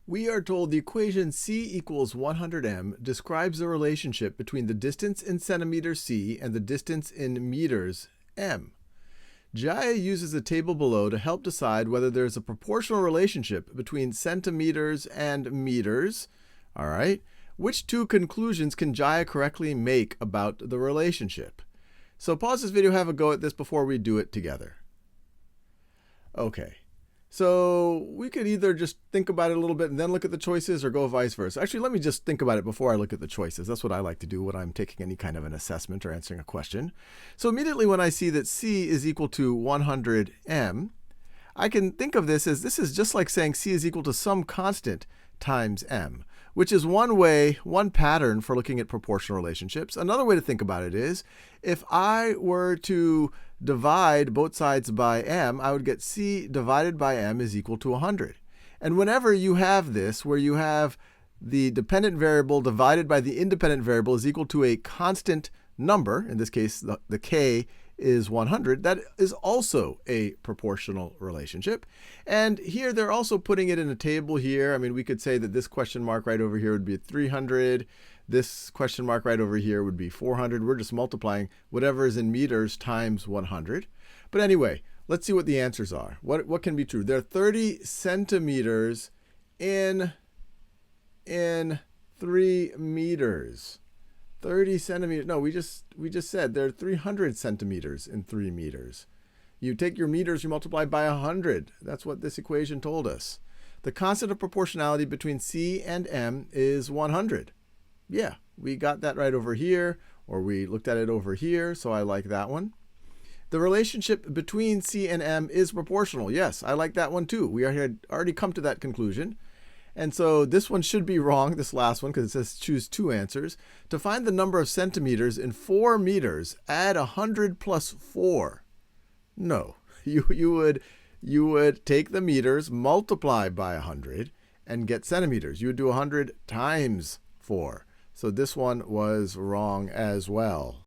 We are told the equation c equals 100m describes the relationship between the distance in centimeters c and the distance in meters m. Jaya uses the table below to help decide whether there is a proportional relationship between centimeters and meters. All right. Which two conclusions can Jaya correctly make about the relationship? So pause this video, have a go at this before we do it together. Okay. So we could either just think about it a little bit and then look at the choices, or go vice versa. Actually, let me just think about it before I look at the choices. That's what I like to do when I'm taking any kind of an assessment or answering a question. So immediately when I see that c is equal to 100m, I can think of this is just like saying c is equal to some constant times m, which is one way, one pattern for looking at proportional relationships. Another way to think about it is, if I were to divide both sides by m, I would get c divided by m is equal to 100. And whenever you have this, where you have the dependent variable divided by the independent variable is equal to a constant number, in this case, the k is 100, that is also a proportional relationship. And here they're also putting it in a table here. I mean, we could say that this question mark right over here would be 300. This question mark right over here would be 400. We're just multiplying whatever is in meters times 100. But anyway, let's see what the answers are. What can be true? There are 30 centimeters in 3 meters. 30 centimeters. No, we just said there are 300 centimeters in 3 meters. You take your meters, you multiply by 100. That's what this equation told us. The constant of proportionality between c and m is 100. Yeah, we got that right over here, or we looked at it over here, so I like that one. The relationship between c and m is proportional. Yes, I like that one too. We had already come to that conclusion. And so this one should be wrong, this last one, because it says choose two answers. To find the number of centimeters in 4 meters, add 100 plus 4. No, you would take the meters, multiply by 100, and get centimeters. You would do 100 times 4. So this one was wrong as well.